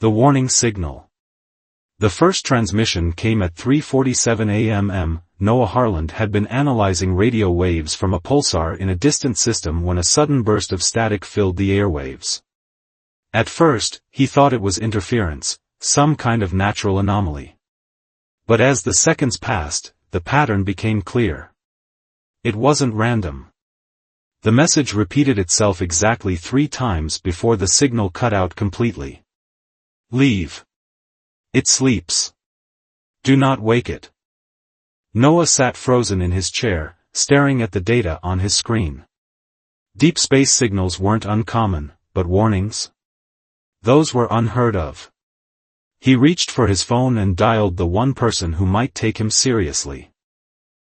The warning signal. The first transmission came at 3:47 a.m. Noah Harland had been analyzing radio waves from a pulsar in a distant system when a sudden burst of static filled the airwaves. At first, he thought it was interference, some kind of natural anomaly. But as the seconds passed, the pattern became clear. It wasn't random. The message repeated itself exactly 3 times before the signal cut out completely. Leave. It sleeps. Do not wake it. Noah sat frozen in his chair, staring at the data on his screen. Deep space signals weren't uncommon, but warnings? Those were unheard of. He reached for his phone and dialed the one person who might take him seriously.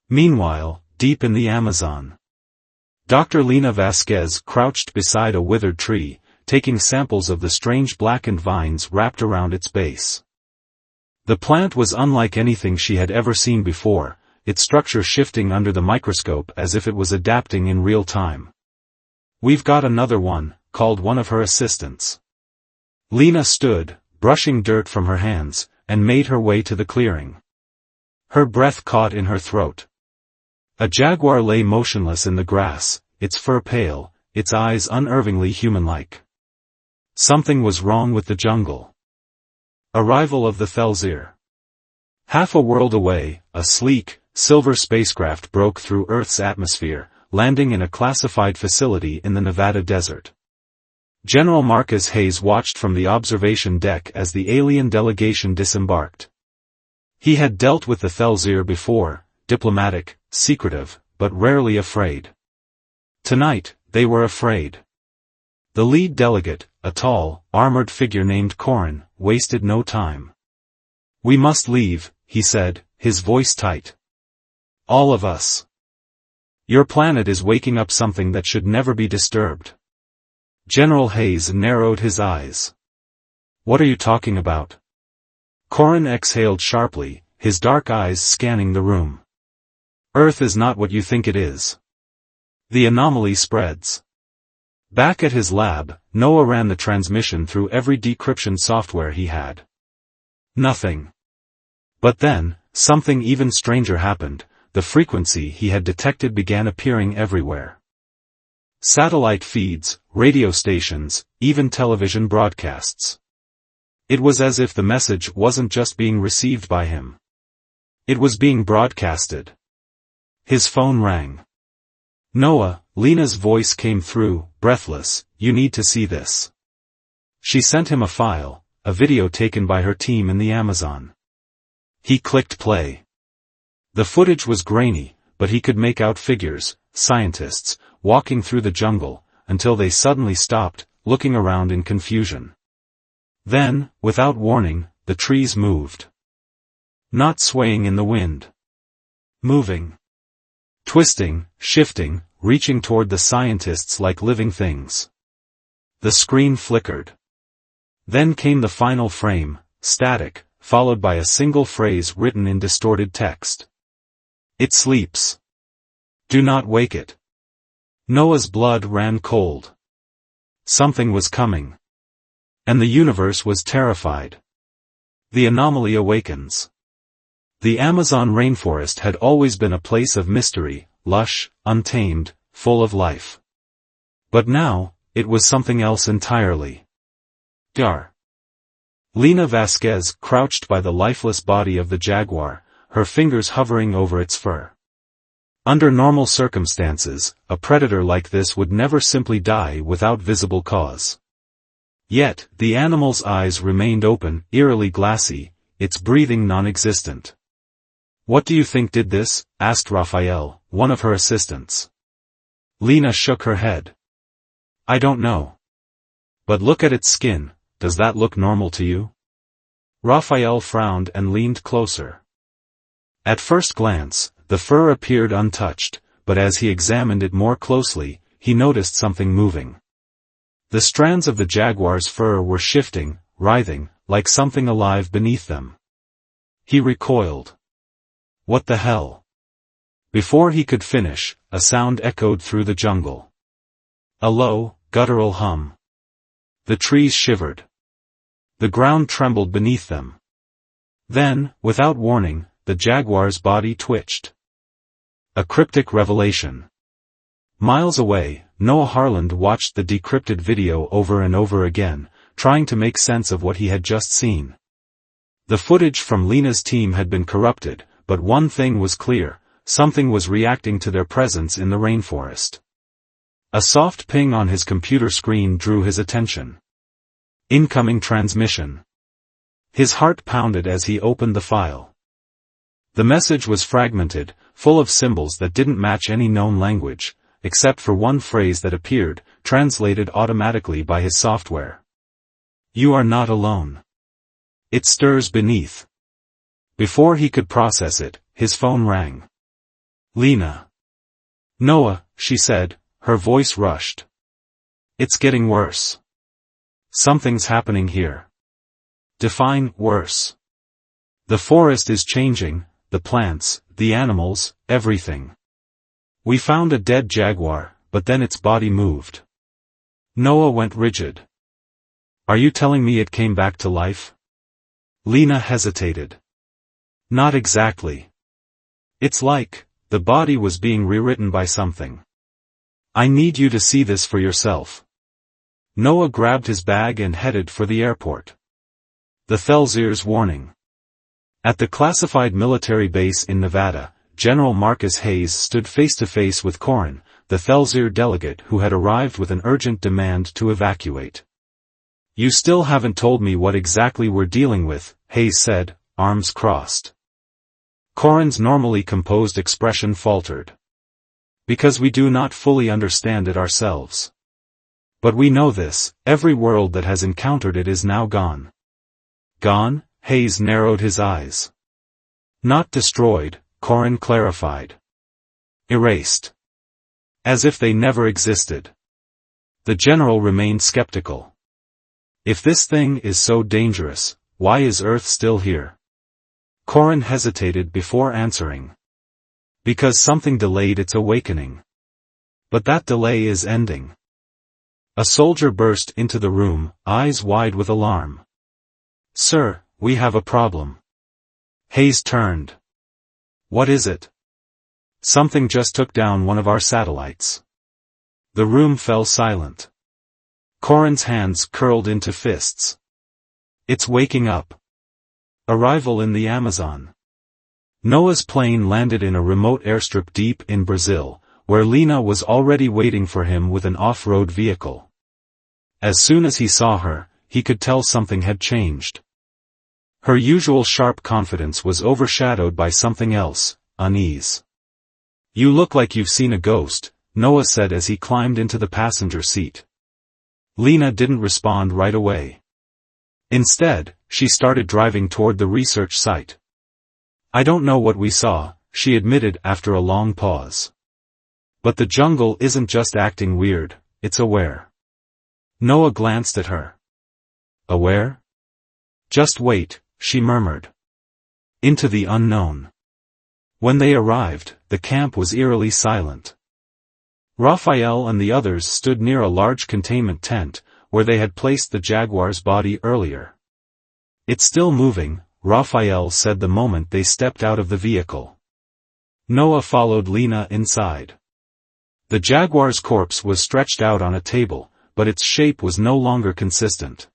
Meanwhile, deep in the Amazon, Dr. Lina Vasquez crouched beside a withered tree, taking samples of the strange blackened vines wrapped around its base. The plant was unlike anything she had ever seen before, its structure shifting under the microscope as if it was adapting in real time. "We've got another one," called one of her assistants. Lina stood, brushing dirt from her hands, and made her way to the clearing. Her breath caught in her throat. A jaguar lay motionless in the grass, its fur pale, its eyes unnervingly human-like. Something was wrong with the jungle. Arrival of the Thelzir. Half a world away, a sleek, silver spacecraft broke through Earth's atmosphere, landing in a classified facility in the Nevada desert. General Marcus Hayes watched from the observation deck as the alien delegation disembarked. He had dealt with the Thelzir before, diplomatic, secretive, but rarely afraid. Tonight, they were afraid. The lead delegate, a tall, armored figure named Corin, wasted no time. "We must leave," he said, his voice tight. "All of us. Your planet is waking up something that should never be disturbed." General Hayes narrowed his eyes. "What are you talking about?" Corin exhaled sharply, his dark eyes scanning the room. "Earth is not what you think it is. The anomaly spreads." Back at his lab, Noah ran the transmission through every decryption software he had. Nothing. But then, something even stranger happened. The frequency he had detected began appearing everywhere. Satellite feeds, radio stations, even television broadcasts. It was as if the message wasn't just being received by him. It was being broadcasted. His phone rang. "Noah," Lena's voice came through, breathless, "you need to see this." She sent him a file, a video taken by her team in the Amazon. He clicked play. The footage was grainy, but he could make out figures, scientists, walking through the jungle, until they suddenly stopped, looking around in confusion. Then, without warning, the trees moved. Not swaying in the wind. Moving. Twisting, shifting, reaching toward the scientists like living things. The screen flickered. Then came the final frame, static, followed by a single phrase written in distorted text. "It sleeps. Do not wake it." Noah's blood ran cold. Something was coming. And the universe was terrified. The anomaly awakens. The Amazon rainforest had always been a place of mystery, lush, untamed, full of life. But now, it was something else entirely. Dar. Lina Vasquez crouched by the lifeless body of the jaguar, her fingers hovering over its fur. Under normal circumstances, a predator like this would never simply die without visible cause. Yet, the animal's eyes remained open, eerily glassy, its breathing non-existent. "What do you think did this?" asked Raphael, one of her assistants. Lina shook her head. "I don't know. But look at its skin, does that look normal to you?" Raphael frowned and leaned closer. At first glance, the fur appeared untouched, but as he examined it more closely, he noticed something moving. The strands of the jaguar's fur were shifting, writhing, like something alive beneath them. He recoiled. What the hell? Before he could finish, a sound echoed through the jungle. A low, guttural hum. The trees shivered. The ground trembled beneath them. Then, without warning, the jaguar's body twitched. A cryptic revelation. Miles away, Noah Harland watched the decrypted video over and over again, trying to make sense of what he had just seen. The footage from Lena's team had been corrupted, but one thing was clear: something was reacting to their presence in the rainforest. A soft ping on his computer screen drew his attention. Incoming transmission. His heart pounded as he opened the file. The message was fragmented, full of symbols that didn't match any known language, except for one phrase that appeared, translated automatically by his software. "You are not alone. It stirs beneath." Before he could process it, his phone rang. "Lena." "Noah," she said, her voice rushed. "It's getting worse. Something's happening here." "Define worse." "The forest is changing, the plants, the animals, everything. We found a dead jaguar, but then its body moved." Noah went rigid. "Are you telling me it came back to life?" Lena hesitated. "Not exactly. It's like, the body was being rewritten by something. I need you to see this for yourself." Noah grabbed his bag and headed for the airport. The Thelzir's warning. At the classified military base in Nevada, General Marcus Hayes stood face-to-face with Corin, the Thelzir delegate who had arrived with an urgent demand to evacuate. "You still haven't told me what exactly we're dealing with," Hayes said, arms crossed. Corin's normally composed expression faltered. "Because we do not fully understand it ourselves. But we know this: every world that has encountered it is now gone." "Gone?" Hayes narrowed his eyes. "Not destroyed," Corin clarified. "Erased. As if they never existed." The general remained skeptical. "If this thing is so dangerous, why is Earth still here?" Corin hesitated before answering. "Because something delayed its awakening. But that delay is ending." A soldier burst into the room, eyes wide with alarm. "Sir, we have a problem." Hayes turned. "What is it?" "Something just took down one of our satellites." The room fell silent. Corin's hands curled into fists. "It's waking up." Arrival in the Amazon. Noah's plane landed in a remote airstrip deep in Brazil, where Lena was already waiting for him with an off-road vehicle. As soon as he saw her, he could tell something had changed. Her usual sharp confidence was overshadowed by something else: unease. "You look like you've seen a ghost," Noah said as he climbed into the passenger seat. Lena didn't respond right away. Instead, she started driving toward the research site. "I don't know what we saw," she admitted after a long pause. "But the jungle isn't just acting weird, it's aware." Noah glanced at her. "Aware?" "Just wait," she murmured. Into the unknown. When they arrived, the camp was eerily silent. Raphael and the others stood near a large containment tent, where they had placed the jaguar's body earlier. "It's still moving," Raphael said the moment they stepped out of the vehicle. Noah followed Lena inside. The jaguar's corpse was stretched out on a table, but its shape was no longer consistent.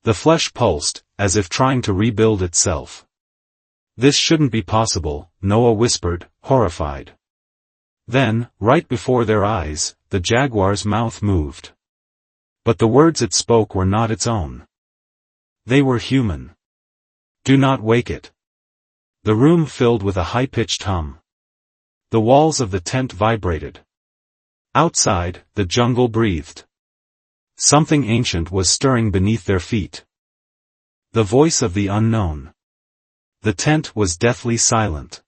The flesh pulsed, as if trying to rebuild itself. "This shouldn't be possible," Noah whispered, horrified. Then, right before their eyes, the jaguar's mouth moved. But the words it spoke were not its own. They were human. "Do not wake it." The room filled with a high-pitched hum. The walls of the tent vibrated. Outside, the jungle breathed. Something ancient was stirring beneath their feet. The voice of the unknown. The tent was deathly silent.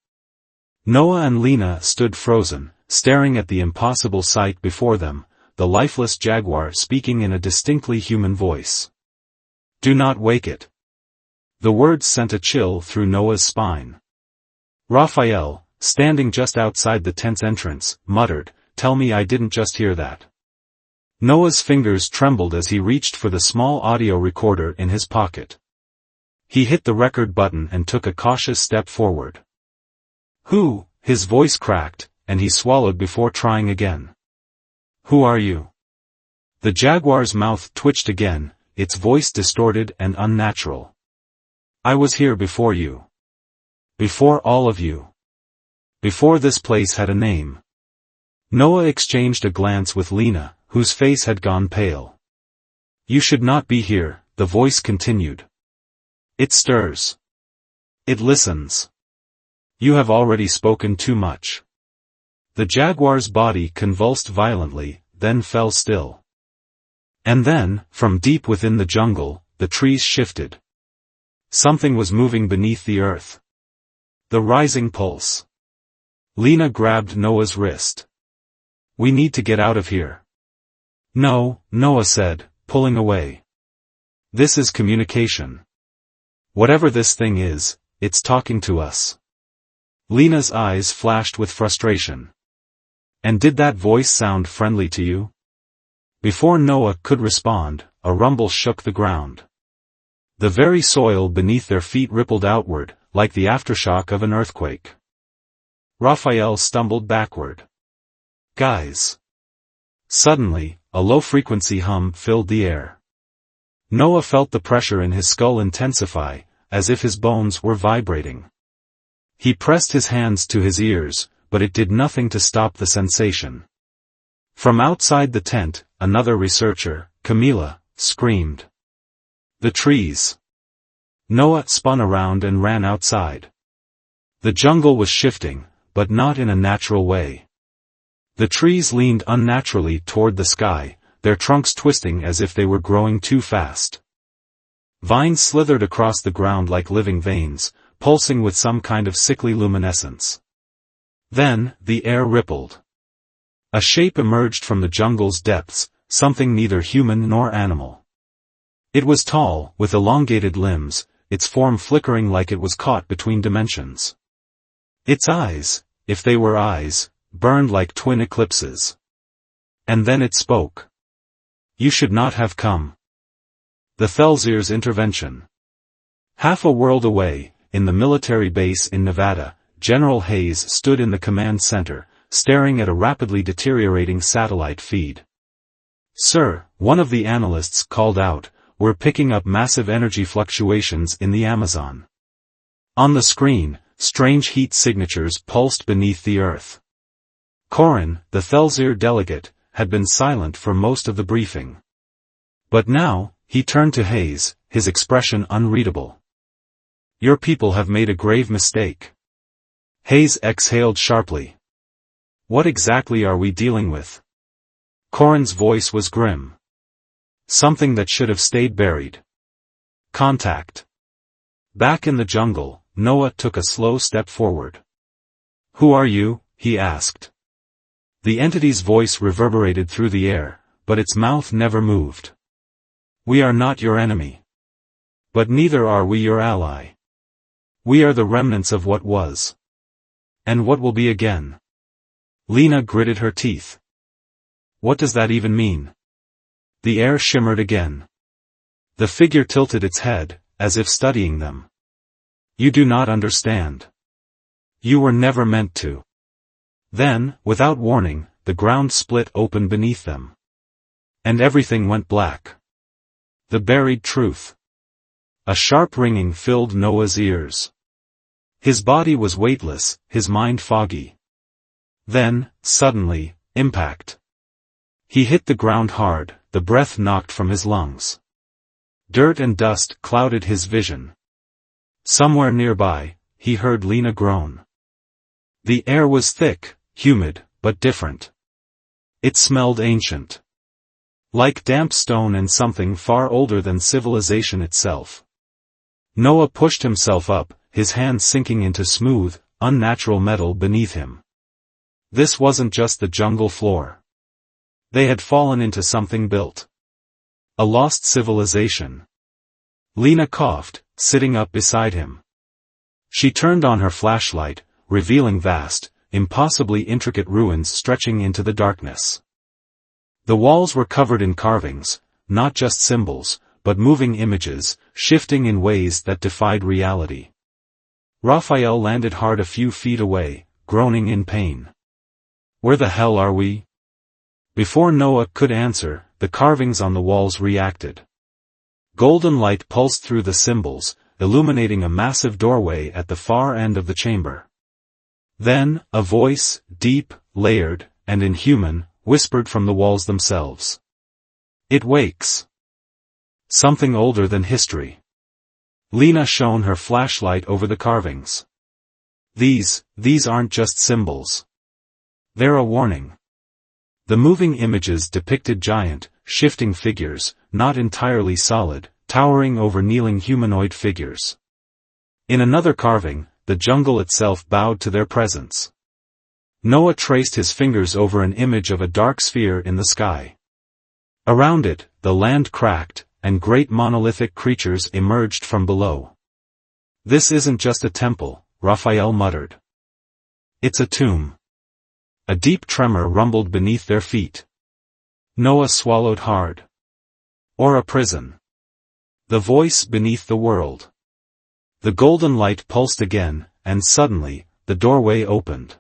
Noah and Lena stood frozen, staring at the impossible sight before them, the lifeless jaguar speaking in a distinctly human voice. "Do not wake it." The words sent a chill through Noah's spine. Raphael, standing just outside the tent's entrance, muttered, "Tell me I didn't just hear that." Noah's fingers trembled as he reached for the small audio recorder in his pocket. He hit the record button and took a cautious step forward. "Who?" His voice cracked, and he swallowed before trying again. "Who are you?" The jaguar's mouth twitched again, its voice distorted and unnatural. "I was here before you. Before all of you. Before this place had a name." Noah exchanged a glance with Lena, whose face had gone pale. "You should not be here," the voice continued. "It stirs. It listens. You have already spoken too much." The jaguar's body convulsed violently, then fell still. And then, from deep within the jungle, the trees shifted. Something was moving beneath the earth. The rising pulse. Lena grabbed Noah's wrist. "We need to get out of here." "No," Noah said, pulling away. "This is communication. Whatever this thing is, it's talking to us." Lena's eyes flashed with frustration. "And did that voice sound friendly to you?" Before Noah could respond, a rumble shook the ground. The very soil beneath their feet rippled outward, like the aftershock of an earthquake. Raphael stumbled backward. "Guys!" Suddenly, a low-frequency hum filled the air. Noah felt the pressure in his skull intensify, as if his bones were vibrating. He pressed his hands to his ears, but it did nothing to stop the sensation. From outside the tent, another researcher, Camila, screamed. "The trees!" Noah spun around and ran outside. The jungle was shifting, but not in a natural way. The trees leaned unnaturally toward the sky, their trunks twisting as if they were growing too fast. Vines slithered across the ground like living veins, pulsing with some kind of sickly luminescence. Then, the air rippled. A shape emerged from the jungle's depths, something neither human nor animal. It was tall, with elongated limbs, its form flickering like it was caught between dimensions. Its eyes, if they were eyes, burned like twin eclipses. And then it spoke. "You should not have come." The Thelzir's intervention. Half a world away, in the military base in Nevada, General Hayes stood in the command center, staring at a rapidly deteriorating satellite feed. "Sir," one of the analysts called out, "we're picking up massive energy fluctuations in the Amazon." On the screen, strange heat signatures pulsed beneath the earth. Corin, the Thelzir delegate, had been silent for most of the briefing. But now, he turned to Hayes, his expression unreadable. "Your people have made a grave mistake." Hayes exhaled sharply. "What exactly are we dealing with?" Corin's voice was grim. "Something that should have stayed buried. Contact." Back in the jungle, Noah took a slow step forward. "Who are you?" he asked. The entity's voice reverberated through the air, but its mouth never moved. "We are not your enemy. But neither are we your ally. We are the remnants of what was. And what will be again." Lena gritted her teeth. "What does that even mean?" The air shimmered again. The figure tilted its head, as if studying them. "You do not understand. You were never meant to." Then, without warning, the ground split open beneath them. And everything went black. The buried truth. A sharp ringing filled Noah's ears. His body was weightless, his mind foggy. Then, suddenly, impact. He hit the ground hard, the breath knocked from his lungs. Dirt and dust clouded his vision. Somewhere nearby, he heard Lena groan. The air was thick, humid, but different. It smelled ancient. Like damp stone and something far older than civilization itself. Noah pushed himself up, his hands sinking into smooth, unnatural metal beneath him. This wasn't just the jungle floor. They had fallen into something built. A lost civilization. Lena coughed, sitting up beside him. She turned on her flashlight, revealing vast, impossibly intricate ruins stretching into the darkness. The walls were covered in carvings, not just symbols, but moving images, shifting in ways that defied reality. Raphael landed hard a few feet away, groaning in pain. "Where the hell are we?" Before Noah could answer, the carvings on the walls reacted. Golden light pulsed through the symbols, illuminating a massive doorway at the far end of the chamber. Then, a voice, deep, layered, and inhuman, whispered from the walls themselves. "It wakes. Something older than history." Lena shone her flashlight over the carvings. These aren't just symbols. They're a warning." The moving images depicted giant, shifting figures, not entirely solid, towering over kneeling humanoid figures. In another carving, the jungle itself bowed to their presence. Noah traced his fingers over an image of a dark sphere in the sky. Around it, the land cracked, and great monolithic creatures emerged from below. "This isn't just a temple," Raphael muttered. "It's a tomb." A deep tremor rumbled beneath their feet. Noah swallowed hard. "Or a prison." The voice beneath the world. The golden light pulsed again, and suddenly, the doorway opened.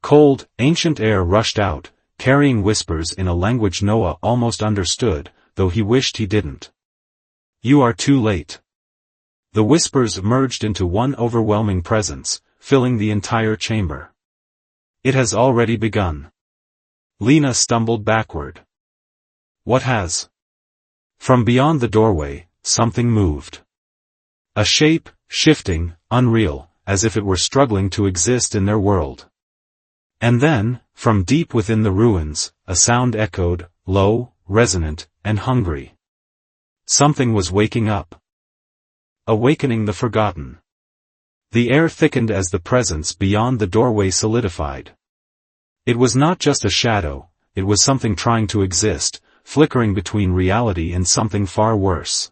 Cold, ancient air rushed out, carrying whispers in a language Noah almost understood, though he wished he didn't. "You are too late." The whispers merged into one overwhelming presence, filling the entire chamber. "It has already begun." Lena stumbled backward. "What has?" From beyond the doorway, something moved. A shape, shifting, unreal, as if it were struggling to exist in their world. And then, from deep within the ruins, a sound echoed, low, resonant, and hungry. Something was waking up. Awakening the forgotten. The air thickened as the presence beyond the doorway solidified. It was not just a shadow, it was something trying to exist, flickering between reality and something far worse.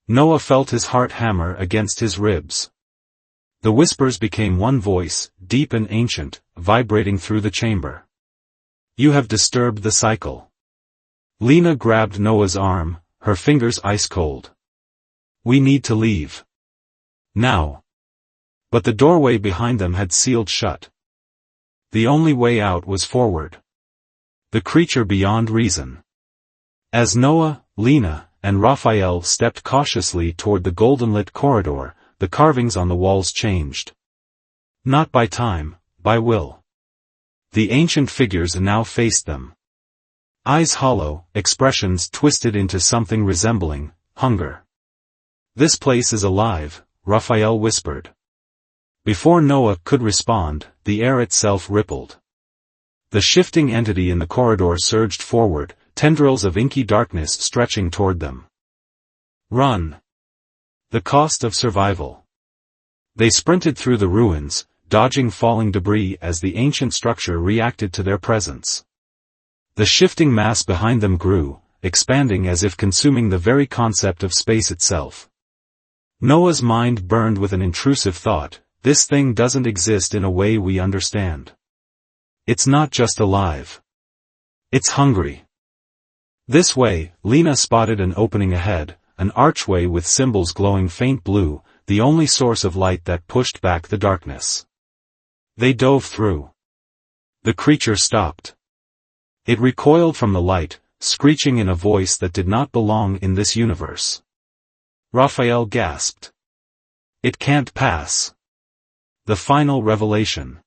Noah felt his heart hammer against his ribs. The whispers became one voice, deep and ancient, vibrating through the chamber. "You have disturbed the cycle." Lena grabbed Noah's arm, her fingers ice-cold. "We need to leave. Now." But the doorway behind them had sealed shut. The only way out was forward. The creature beyond reason. As Noah, Lena, and Raphael stepped cautiously toward the golden-lit corridor, the carvings on the walls changed. Not by time, by will. The ancient figures now faced them. Eyes hollow, expressions twisted into something resembling hunger. "This place is alive," Raphael whispered. Before Noah could respond, the air itself rippled. The shifting entity in the corridor surged forward, tendrils of inky darkness stretching toward them. "Run! The cost of survival." They sprinted through the ruins, dodging falling debris as the ancient structure reacted to their presence. The shifting mass behind them grew, expanding as if consuming the very concept of space itself. Noah's mind burned with an intrusive thought: this thing doesn't exist in a way we understand. It's not just alive. It's hungry. This way, Lena spotted an opening ahead, an archway with symbols glowing faint blue, the only source of light that pushed back the darkness. They dove through. The creature stopped. It recoiled from the light, screeching in a voice that did not belong in this universe. Raphael gasped. "It can't pass." The final revelation.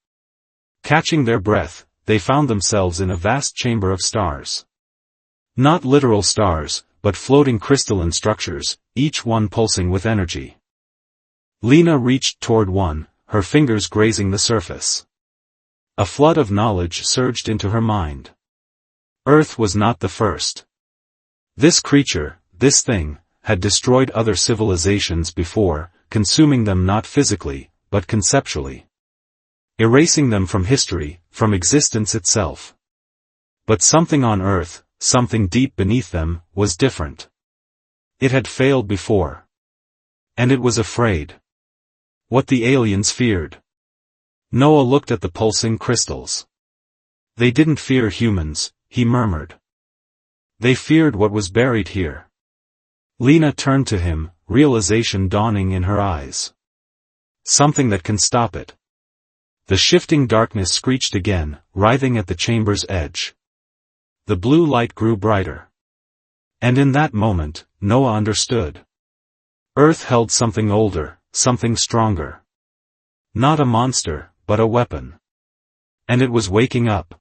Catching their breath, they found themselves in a vast chamber of stars. Not literal stars, but floating crystalline structures, each one pulsing with energy. Lena reached toward one, her fingers grazing the surface. A flood of knowledge surged into her mind. Earth was not the first. This creature, this thing, had destroyed other civilizations before, consuming them not physically, but conceptually. Erasing them from history, from existence itself. But something on Earth, something deep beneath them, was different. It had failed before. And it was afraid. What the aliens feared. Noah looked at the pulsing crystals. They didn't fear humans, he murmured. They feared what was buried here. Lena turned to him, realization dawning in her eyes. Something that can stop it. The shifting darkness screeched again, writhing at the chamber's edge. The blue light grew brighter. And in that moment, Noah understood. Earth held something older, something stronger. Not a monster, but a weapon. And it was waking up.